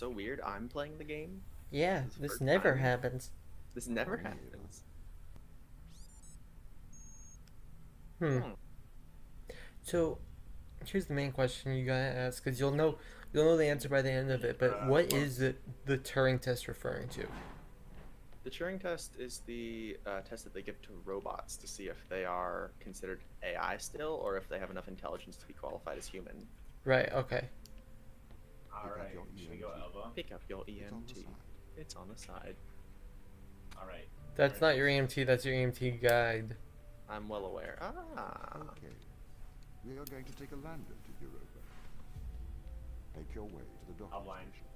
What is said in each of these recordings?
so weird. I'm playing the game. Yeah, This is the this first never time. happens. This never happens. Hmm. Hmm. So here's the main question you gotta ask, because you'll know the answer by the end of it. But what is the Turing test referring to? The Turing test is the test that they give to robots to see if they are considered AI still, or if they have enough intelligence to be qualified as human. Right. Okay. Alright, should we go elbow? Pick up your It's on the EMT. side. It's on the side. Alright. That's not your EMT. That's your EMT guide. I'm well aware. Ah. Okay. We are going to take a lander to Europa. Make your way to the docking station.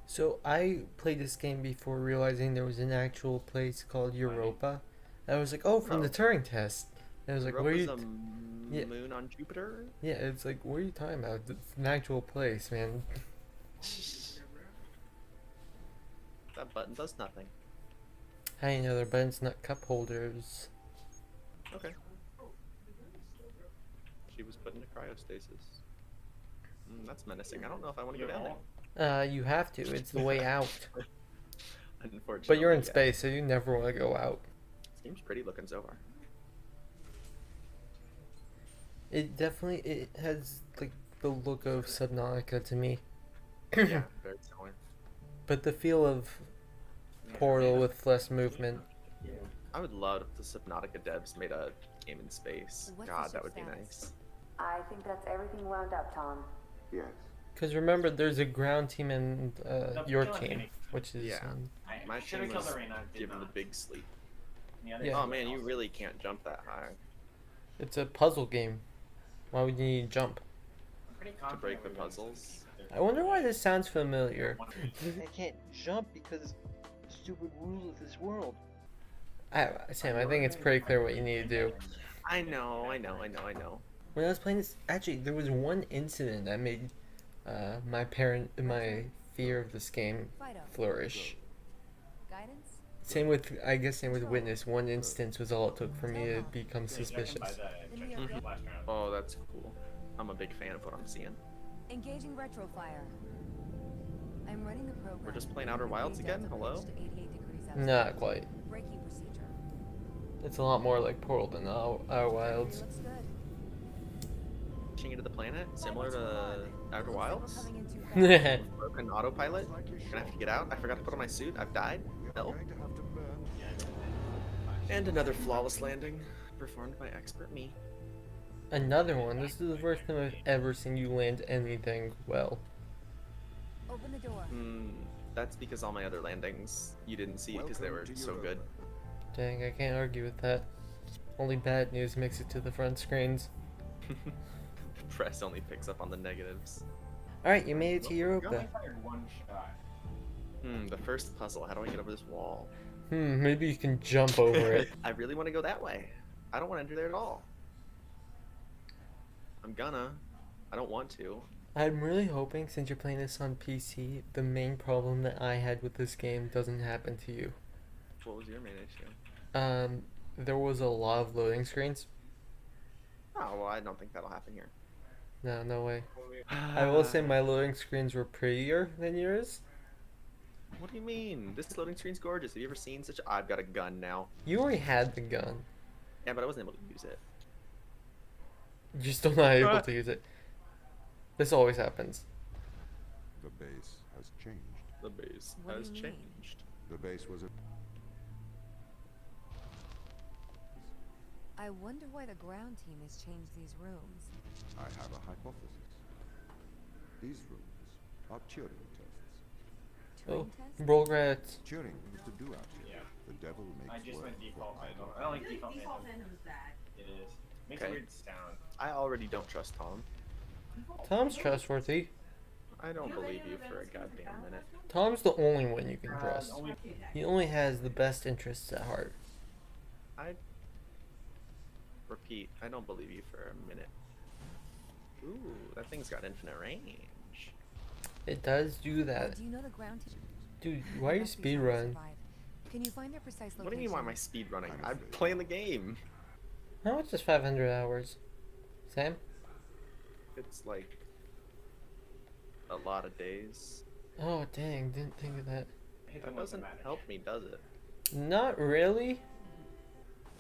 So I played this game before realizing there was an actual place called Europa. I was like, oh, from the Oh. Turing test. And I was like, what are Europa's you? a Yeah, moon on Jupiter? yeah. It's like, what are you talking about? It's an actual place, man. That button does nothing. How do you know their buttons, not cup holders? Okay. She was put into cryostasis. That's menacing. I don't know if I want to go down there. You have to. It's the way out. Unfortunately. But you're in yeah. space, so you never want to go out. Seems pretty looking so far. It has like the look of Subnautica to me, Yeah, very similar. but the feel of Portal with less movement. I would love if the Subnautica devs made a game in space. What's the God, that ship would be status? nice. I think that's everything wound up, Tom. Yes. Because remember, there's a ground team and your team, which is Yeah. My team was given the big sleep. Yeah. Oh man, you really can't jump that high it's a puzzle game. Why would you need to jump? to break the puzzles. I wonder why this sounds familiar. I can't jump because the stupid rules of this world. Sam, I think it's pretty clear what you need to do. I know. When I was playing this, actually, there was one incident that made my fear of this game Fido. flourish. Guidance? Same with Witness. One instance was all it took for me to become suspicious. Then we are good. Oh, that's cool. I'm a big fan of what I'm seeing. Engaging retrofire. I'm running the program. We're just playing Outer Wilds again? Hello? 88 degrees outside. Not quite. Braking procedure. It's a lot more like Portal than our Wilds. Looks good. Pushing into the planet, similar to Outer Looks like we're Wilds. coming in too fast. Broken autopilot. Gonna have to get out. I forgot to put on my suit. I've died. We are No. going to have to burn. And another flawless landing, performed by expert me. Another one. This is the first time I've ever seen you land anything well. Open the door. That's because all my other landings you didn't see because they were Welcome to so good. Europa. Dang, I can't argue with that. Only bad news makes it to the front screens. Press only picks up on the negatives. Alright, you made it to Europa. The first puzzle. How do I get over this wall? Maybe you can jump over it. I really want to go that way. I don't want to enter there at all. I'm gonna. I don't want to. I'm really hoping, since you're playing this on PC, the main problem that I had with this game doesn't happen to you. What was your main issue? There was a lot of loading screens. Oh, well, I don't think that'll happen here. No, no way. I will say my loading screens were prettier than yours. What do you mean? This loading screen's gorgeous. Have you ever seen such I've got a gun now. You already had the gun. Yeah, but I wasn't able to use it. You're still not able to use it. This always happens. The base has changed. The base What do has you mean? changed. The base was a... I wonder why the ground team has changed these rooms. I have a hypothesis. These rooms are Turing tests. Oh, Turing test? Brograts. Turing used to do out here. The devil makes I just work went default for Phantom. idle. I don't like default Default Phantom. Phantom's bad. It is. Makes Okay. a weird sound. I already don't trust Tom. Tom's trustworthy. I don't believe you for a goddamn minute. Tom's the only one you can trust. Only He only has the best interests at heart. I repeat, I don't believe you for a minute. Ooh, that thing's got infinite range. It does do that. Do you know the ground team? Dude, why are you Must be trying to speedrun? survive. Can you find their precise location? What do you mean why am I speed running? I'm I'm afraid. playing the game. How much is 500 hours? Sam? It's like a lot of days. Oh dang, didn't think of that. That doesn't help me, does it? Not really.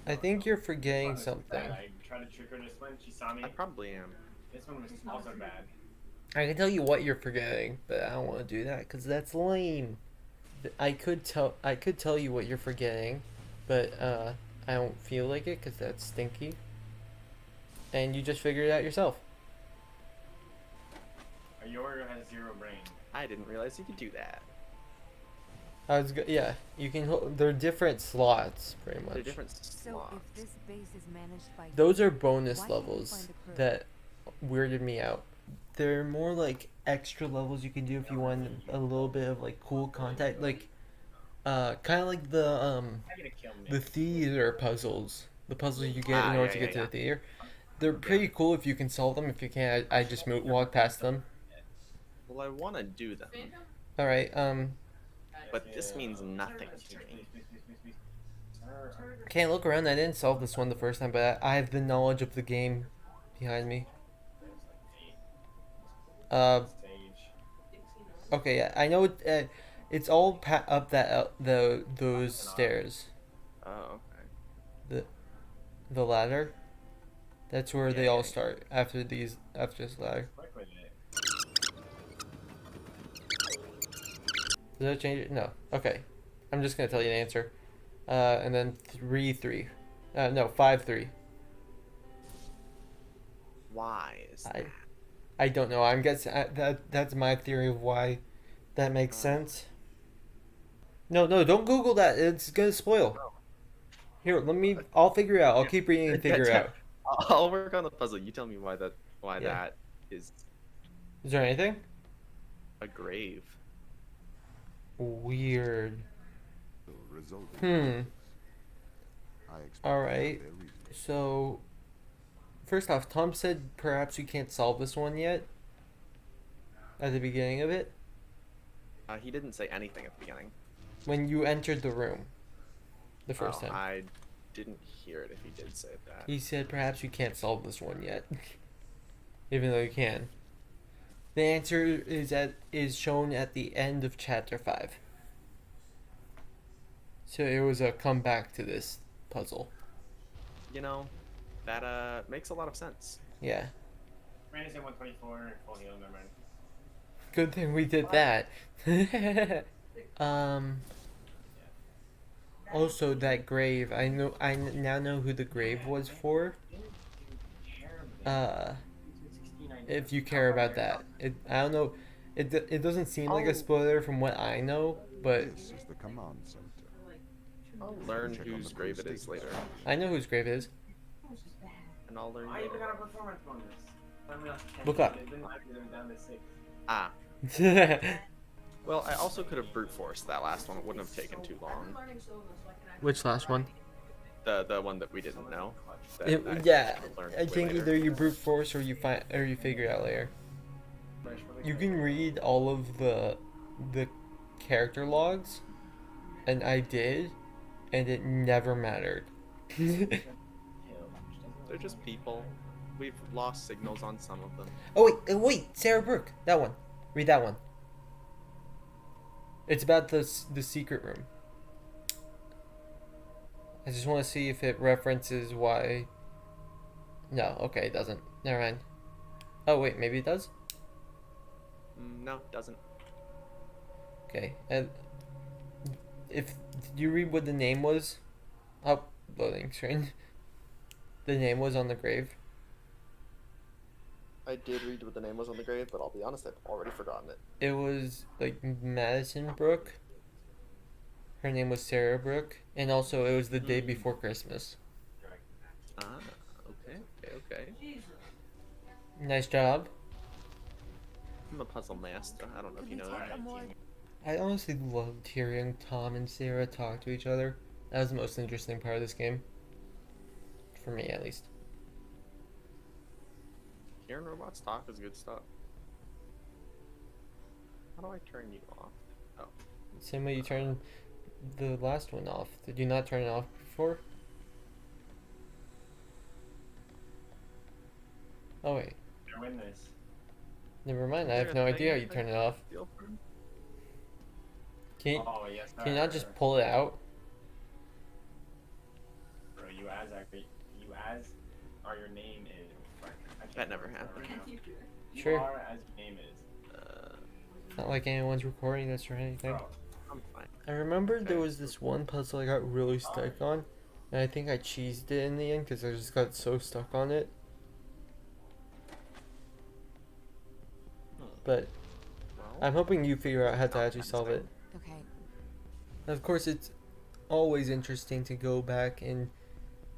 I think you're forgetting something. I tried to trick her this one. She saw me. I probably am. This one was also bad. I can tell you what you're forgetting, but I don't want to do that because that's lame. I could tell you what you're forgetting, but I don't feel like it because that's stinky. And you just figure it out yourself. A Yorga has 0 brain. I didn't realize you could do that. Yeah, you can. They're different slots, pretty They're much. different So slots. if this base is managed by Those are you, bonus why can't we levels find a crew? that weirded me out. They're more like extra levels you can do if you want a little bit of like cool contact, like kind of like You're gonna kill me. the theater puzzles, the puzzles you get in order to get to the theater. They're pretty cool if you can solve them. If you can't, I just walk past them. Well, I want to do them, All right. but this means nothing to me. Can't look around. I didn't solve this one the first time, but I have the knowledge of the game behind me. Okay, yeah, I know it. It's all up those stairs. Oh, okay. The ladder. That's where they Yeah. all start after this ladder. Does that change it? No. Okay. I'm just gonna tell you the answer. And then 3-3. No, 5-3. Why is that? I don't know. I'm guessing that's my theory of why that makes sense. No, don't Google that. It's gonna spoil. Here, I'll figure it out. I'll keep reading and figure it out. I'll work on the puzzle. You tell me why Yeah. that is Is there anything? a grave. Weird. Resolving I expect All right. their reason. So, first off, Tom said perhaps you can't solve this one yet. At the beginning of it, He didn't say anything at the beginning. when you entered the room, the first time. I didn't hear it if he did say that. He said perhaps you can't solve this one yet, even though you can. The answer is shown at the end of chapter 5. So it was a comeback to this puzzle. You know, that makes a lot of sense. Yeah. Randy's at 124, full heal, never mind. Good thing we did that. Also, that grave. I now know who the grave was for. If you care about that, I don't know. It doesn't seem like a spoiler from what I know, but This is the command center. I'll learn whose grave it is later, I know whose grave it is. and I'll learn I even later. got a performance bonus. Look up. It didn't like it down to 6. Ah, well, I also could have brute forced that last one. It wouldn't have taken too long. Which last one? The one that we didn't know. that Yeah, should've learned I way think later. either you brute force or you figure it out later. You can read all of the character logs, and I did, and it never mattered. They're just people. We've lost signals on some of them. Oh wait, Sarah Brooke, that one. Read that one. It's about the secret room. I just want to see if it references why. No, okay, it doesn't. Never mind. Oh wait, maybe it does. No, it doesn't. Okay, and did you read what the name was? Oh, loading screen. The name was on the grave. I did read what the name was on the grave, but I'll be honest, I've already forgotten it. It was like Madison Brooke. Her name was Sarah Brooke, and also it was the day before Christmas. Ah, okay. Nice job. I'm a puzzle master. I don't know if you know that. I honestly loved hearing Tom and Sarah talk to each other. That was the most interesting part of this game. For me, at least. Hearing robots talk is good stuff. How do I turn you off? Oh. Same way you turned the last one off. Did you not turn it off before? Oh wait. They're win this. Never mind, I have no idea how you turn it off. Can Oh, yes, can you not sir. just pull it out? Bro, you as are your name is. Fuck, I can't That never remember happened. right now. You Sure. are as your name is. It's not like anyone's recording this or anything. Bro, I'm fine. I remember there Okay. was this one puzzle I got really stuck on, and I think I cheesed it in the end because I just got so stuck on it. But Well, I'm hoping you figure out how to not actually solve it. Okay. Of course, it's always interesting to go back and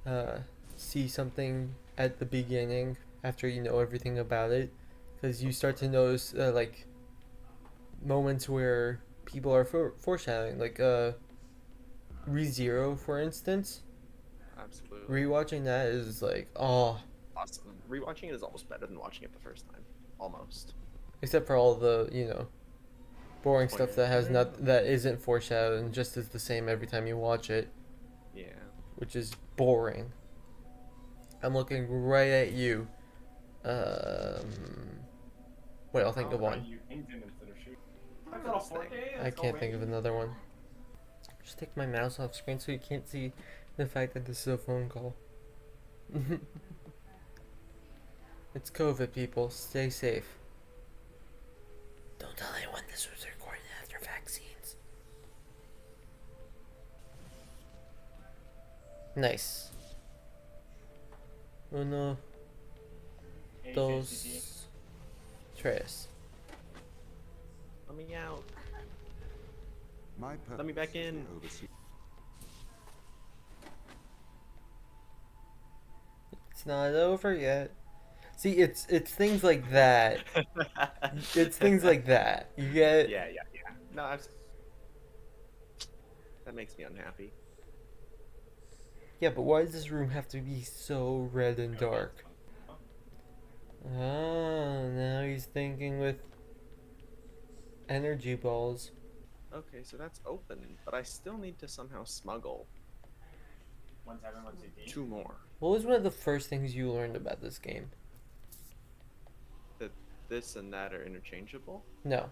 uh, see something at the beginning after you know everything about it, because you start to notice like moments where people are foreshadowing, like ReZero, for instance. absolutely. Rewatching that is like, oh, Awesome. Rewatching it is almost better than watching it the first time. Almost. except for all the boring stuff Spoilers. that has not that isn't foreshadowed and just is the same every time you watch it, Yeah. which is boring. I'm looking right at you. Wait, I'll think of how one. you aimed him instead of shooting. Look That's at all this thing. 4K. I Let's go, can't think of baby. another one. Just take my mouse off screen so you can't see the fact that this is a phone call. It's COVID, people. Stay safe. Don't tell anyone this was recorded after vaccines. Nice. Uno, HHCP. dos, tres. Let me out. My Let me purpose back is in. to oversee. It's not over yet. See, it's things like that. It's things like that. You get Yeah. No, that makes me unhappy. Yeah, but why does this room have to be so red and dark? Oh, now he's thinking with energy balls. Okay, so that's open, but I still need to somehow smuggle 171 CP. 2 more. What was one of the first things you learned about this game? That this and that are interchangeable. No.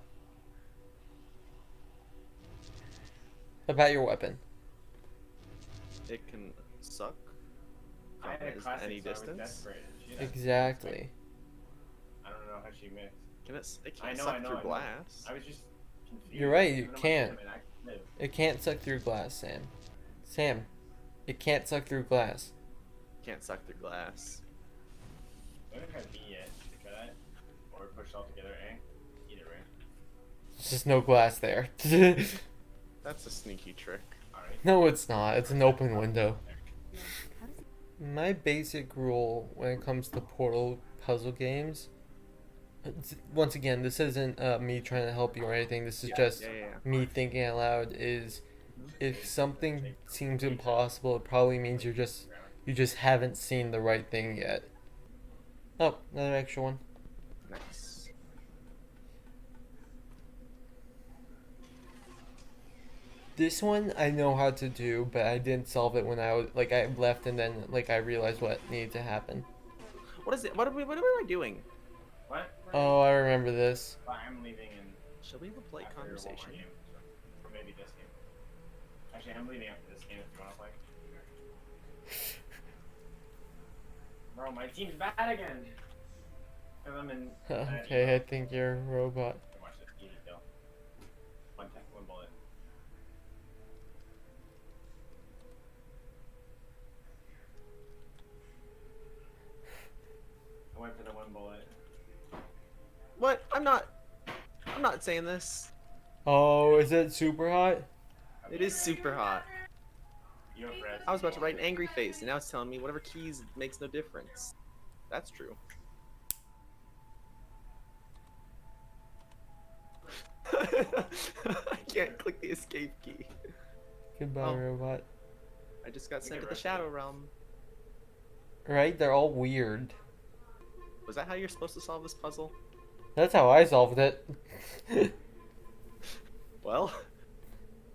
About your weapon. It can suck I had a from classic, any so I was distance. desperate. She had- Exactly. I don't know how she mixed. It I can't know, suck I know, through I know. glass. I was just confused. You're right, you Even though my can't. stamina actually lived. It can't suck through glass, Sam. Sam, it can't suck through glass. Can't suck through glass. I don't have B yet. Should we try that? Or push it all together, eh? Either way. There's just no glass there. That's a sneaky trick. Alright. No, it's not. It's an open window. How does it... My basic rule when it comes to Portal puzzle games, once again, this isn't me trying to help you or anything. This is just Yeah. me thinking out loud. Is if something seems impossible, it probably means you just haven't seen the right thing yet. Oh, another extra one. Nice. This one I know how to do, but I didn't solve it when I was like I left and then like I realized what needed to happen. What is it? What am I doing? What? Oh, I remember this. I'm leaving in Shall we have a polite after one more conversation? game. Or maybe this game. Actually, I'm leaving after this game if you want to play. Bro, my team's bad again. Cause I'm in. Okay, I think you're a robot. Watch this easy kill. One tech, one bullet. I went for the one bullet. What? I'm not saying this. Oh, is it super hot? It is super hot. You have red. I was about to write an angry face, and now it's telling me whatever keys makes no difference. That's true. I can't click the escape key. Goodbye, Oh. robot. I just got sent to the arrested. Shadow Realm. Right? They're all weird. Was that how you're supposed to solve this puzzle? That's how I solved it. Well,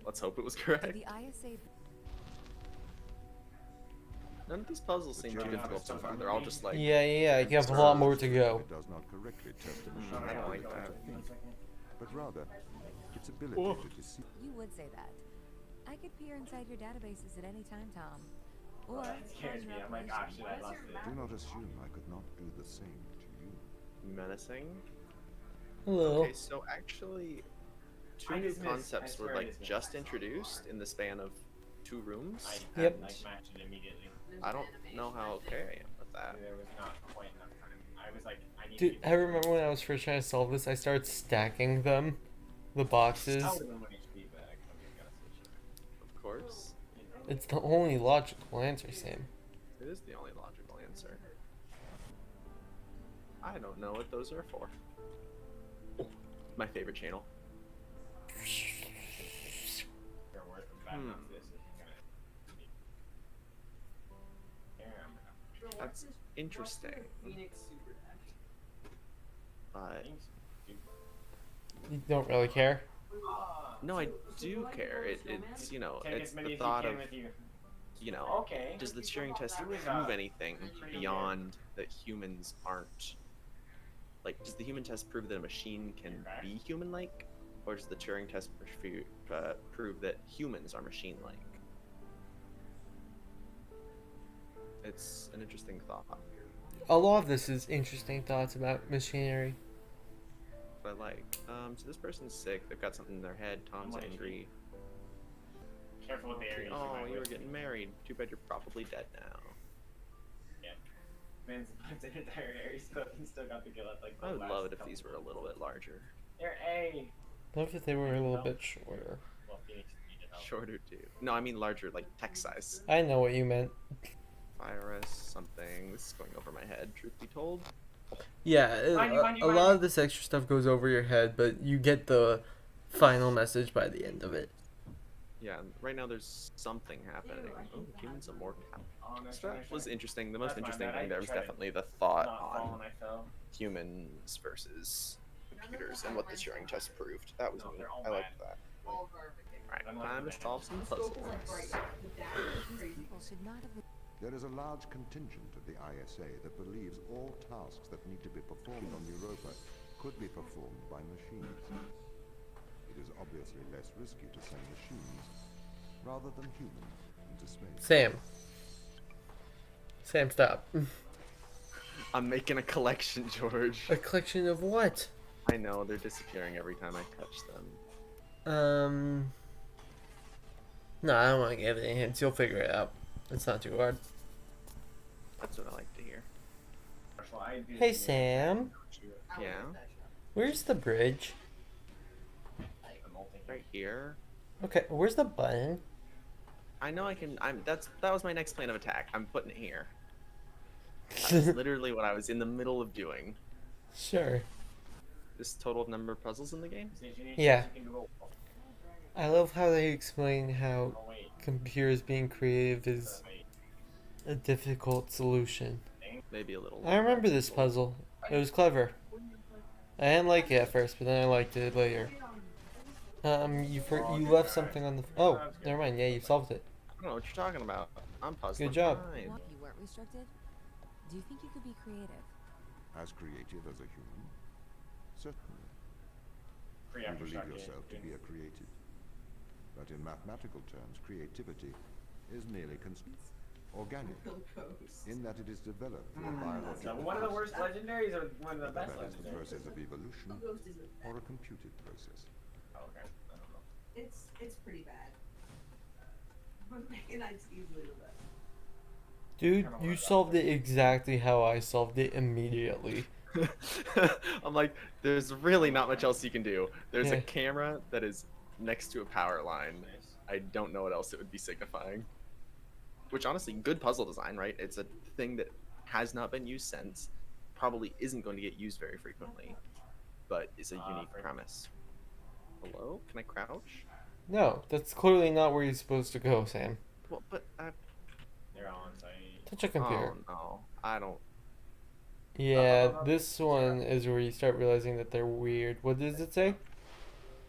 let's hope it was Did correct. the ISA... None of these puzzles seem too Yeah. difficult so far. They're all just like, Yeah, you have a lot more to go. It does not correctly test the I machine. don't like that. But rather, its ability Whoa. to deceive. You would say that. I could peer inside your databases at any time, Tom. Or That scares pause me. your I'm like, operation. shit, I lost it. Do not assume I could not do the same to you. Menacing. Hello. Okay, so actually, two I new dismiss. I concepts were swear I like dismiss. just introduced in the span of 2 rooms. I Yep. like matched it immediately. I don't know how okay I am with that. There was not quite enough time. I was like, I need Dude, to get I remember when I was first trying to solve this, I started stacking them, the boxes. I would have been 1 HP back. I'm gonna switch it. Of course, You know. It's the only logical answer, Sam. it is the only logical answer. I don't know what those are for. Oh, my favorite channel. They're worth the back Hmm. off this if you're gonna. Damn. That's interesting. But You don't really care? no, I do care. It's you know, Take it's as many the as you thought can of with you. you know, Okay. does the Turing test It was, prove anything pretty good. beyond that humans aren't? Like, does the human test prove that a machine can be human-like, or does the Turing test prove that humans are machine-like? It's an interesting thought. A lot of this is interesting thoughts about machinery. But like, so this person's sick. They've got something in their head. Tom's How much? angry. Careful with the areas. Oh, might you were whip. getting married. Too bad you're probably dead now. Man's an entire area still got the kill at like. I the would last love it if couple these were a of little bit larger. They're A. Love if they were a little bit shorter. Well, Phoenix needed help. Shorter too. No, I mean larger, like text size. I know what you meant. IRS something. This is going over my head, truth be told. Yeah, Mind you, a lot of this extra stuff goes over your head, but you get the final message by the end of it. Yeah, right now there's something happening. Oh, humans immortal. Oh, no, So sorry, that was sorry. interesting. The most That's my interesting bad. I thing there was tried to definitely the thought Not fall on when I fell. humans versus computers and what the Turing test proved. That was No, neat. they're all I liked bad. that. Alright, I'm like time to that. solve some puzzles. These people should not have. There is a large contingent of the ISA that believes all tasks that need to be performed on Europa could be performed by machines. It is obviously less risky to send machines rather than humans into space. Sam, stop. I'm making a collection, George. A collection of what? I know, they're disappearing every time I touch them. No, I don't want to give it any hints. You'll figure it out. It's not too hard. That's what I like to hear. Marshall, I do Hey, the- Sam. Yeah, Where's the bridge? the molting. right here. Okay, where's the button? I know I can. That was my next plan of attack. I'm putting it here. That's literally what I was in the middle of doing. Sure. This total number of puzzles in the game. Yeah. You can go- I love how they explain how Oh, wait. computers being creative is Wait. a difficult solution. Maybe a little. I remember this puzzle. It was clever. I didn't like it at first, but then I liked it later. You left something on the. Oh, never mind. Yeah, you solved it. I don't know what you're talking about. I'm puzzling. Good job. Fine. You weren't restricted. Do you think you could be creative? As creative as a human? Certainly. Free You after believe shock yourself to be a creative. But in mathematical terms, creativity is merely organic, in that it is developed through a So biological one of the worst process, legendaries or one of the whether best that is the legendaries? process of evolution or a computed process. Oh, okay. I don't know. It's pretty bad. Meganite's easily the best. Dude, you solved it exactly how I solved it immediately. I'm like, there's really not much else you can do. There's Yeah. a camera that is next to a power line. Nice. I don't know what else it would be signifying. Which honestly, good puzzle design, right? It's a thing that has not been used since, probably isn't going to get used very frequently, but is a unique Frank. premise. Hello? Can I crouch? No, that's clearly not where you're supposed to go, Sam. Well, but They're on site. Touch a computer. oh no, I don't. Yeah, this one is where you start realizing that they're weird. What does it say?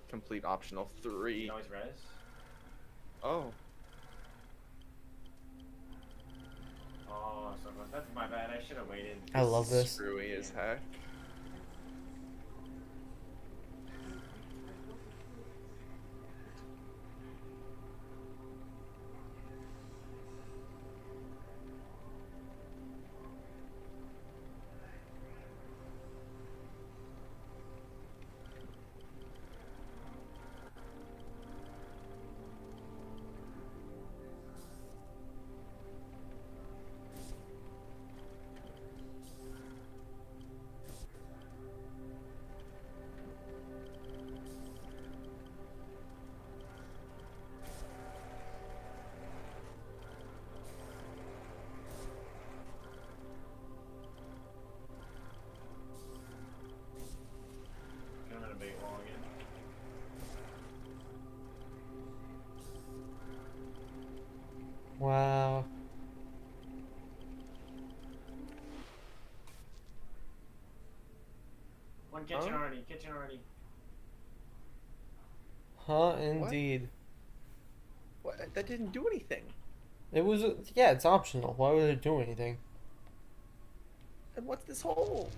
Complete optional You 3. can always res. Oh, Oh, so close. That's my bad. I should have waited. I love this. screwy as heck. Wow. One kitchen Huh? already. Kitchen already. Huh? Indeed. What? That didn't do anything. It was. Yeah, it's optional. Why would it do anything? And what's this hole?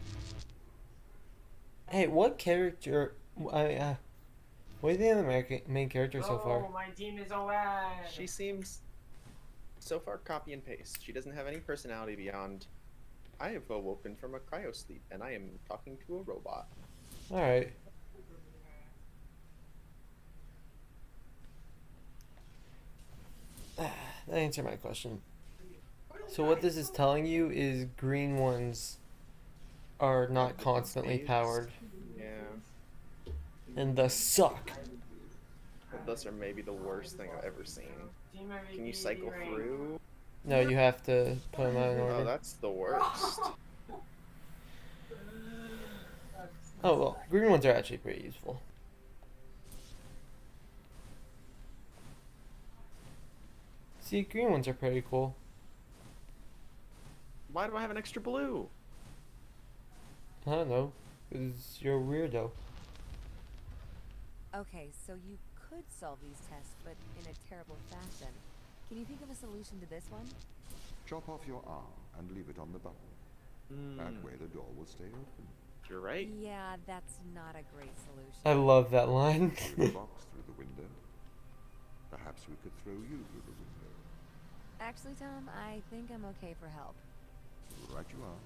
Hey, what character? What do you think of the main character so far? Oh, my team is so bad. She seems so far copy and paste. She doesn't have any personality beyond. I have awoken from a cryo sleep and I am talking to a robot. All right. That answered my question. So what this is telling you is green ones are not constantly Babes. powered Yeah. and thus suck. But those are maybe the worst thing I've ever seen. Team MVP Can you cycle rating. through? No, you have to put them out in Oh, order. that's the worst. Oh well, green ones are actually pretty useful. See, green ones are pretty cool. Why do I have an extra blue? I don't know, because you're a weirdo. Okay, so you could solve these tests, but in a terrible fashion. Can you think of a solution to this one? Chop off your arm and leave it on the button. That way the door will stay open. You're right. Yeah, that's not a great solution. I love that line. Throw a box through the window. Perhaps we could throw you through the window. Actually, Tom, I think I'm okay for help. Right you are.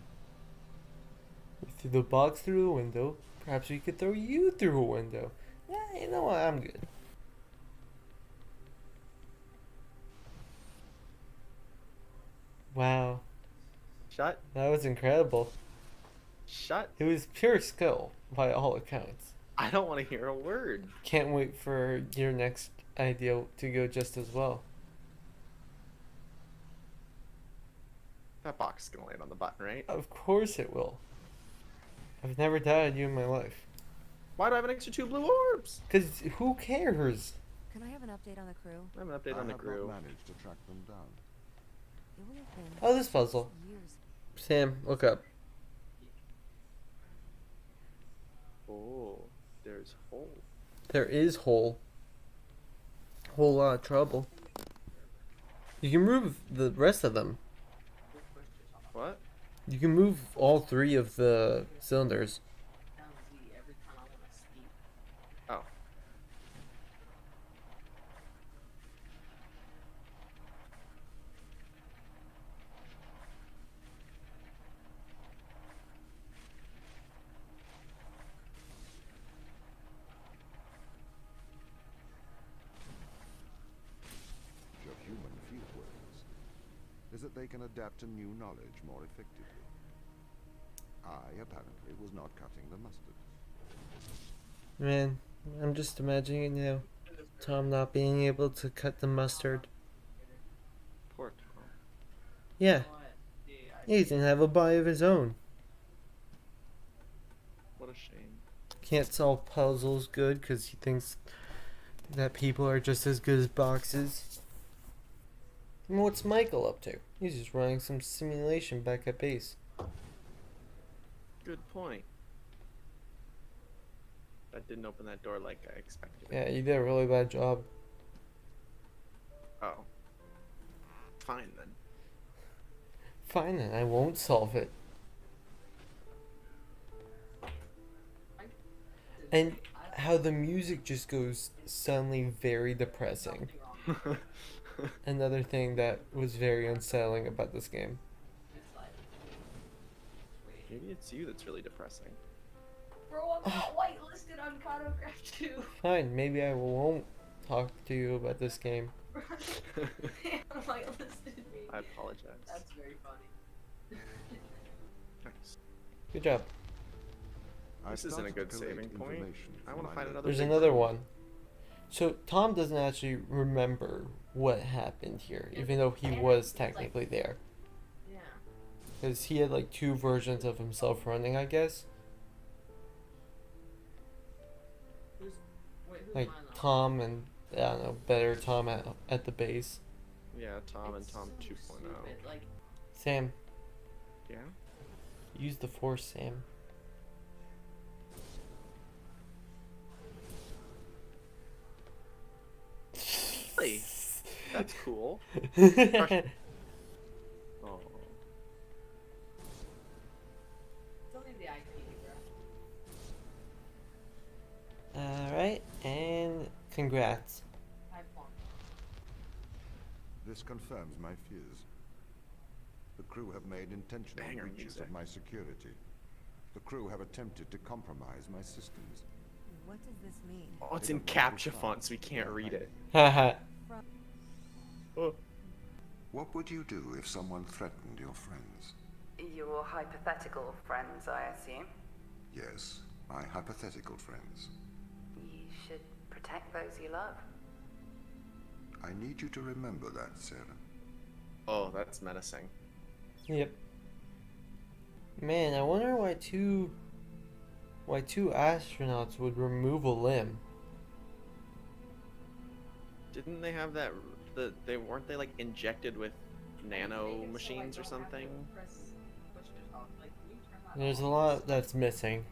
We threw the box through a window. Perhaps we could throw you through a window. Yeah, you know what? I'm good. Wow, Shut. that was incredible. Shut. It was pure skill by all accounts. I don't want to hear a word. Can't wait for your next idea to go just as well. That box is gonna land on the button, right? Of course it will. I've never doubted you in my life. Why do I have an extra 2 blue orbs? Cause who cares? Can I have an update on the crew? I have an update I on the have crew. not managed to track them down. It would have been Oh, this puzzle. years. Sam, look up. Oh, there's hole. There is whole lot of trouble. You can move the rest of them. What? You can move all 3 of the cylinders. Oh. Of human field workers is that they can adapt to new knowledge more effectively. I, apparently, was not cutting the mustard. Man, I'm just imagining it now. Tom not being able to cut the mustard. Poor Tom. Yeah, he doesn't have a body of his own. What a shame. Can't solve puzzles good because he thinks that people are just as good as boxes. And what's Michael up to? He's just running some simulation back at base. Good point. That didn't open that door like I expected. Yeah, you did a really bad job. Oh. Fine then. Fine then, I won't solve it. And how the music just goes suddenly very depressing. Another thing that was very unsettling about this game. Maybe it's you that's really depressing. Bro, I'm not whitelisted on Cartograph 2. Fine, maybe I won't talk to you about this game. They unwhitelisted me. I apologize. That's very funny. Nice. Good job. I This isn't a started good to collate saving point. information I from want my to find local- another. There's big another room. one. So Tom doesn't actually remember what happened here, even though he was technically there. Yeah. Because he had like 2 versions of himself running, I guess. Like Tom and, I don't know, better Tom at the base. Yeah, Tom and It's Tom so 2.0. stupid, like, Sam, Yeah. use the force, Sam. Really? That's cool. Oh. it's only the IP, bro. Alright, and congrats. I won. This confirms my fears. The crew have made intentional Banger breaches music. of my security. The crew have attempted to compromise my systems. What does this mean? Oh, it's They in don't want to CAPTCHA be font, so we found. can't read it. Haha. Oh. What would you do if someone threatened your friends? Your hypothetical friends, I assume. Yes, my hypothetical friends. You should protect those you love. I need you to remember that, Sarah. Oh, that's menacing. Yep. Man, I wonder why two astronauts would remove a limb. Didn't they have that? They weren't they like injected with nano machines or something? Press push to talk. Like, can you turn that There's a off? lot that's missing.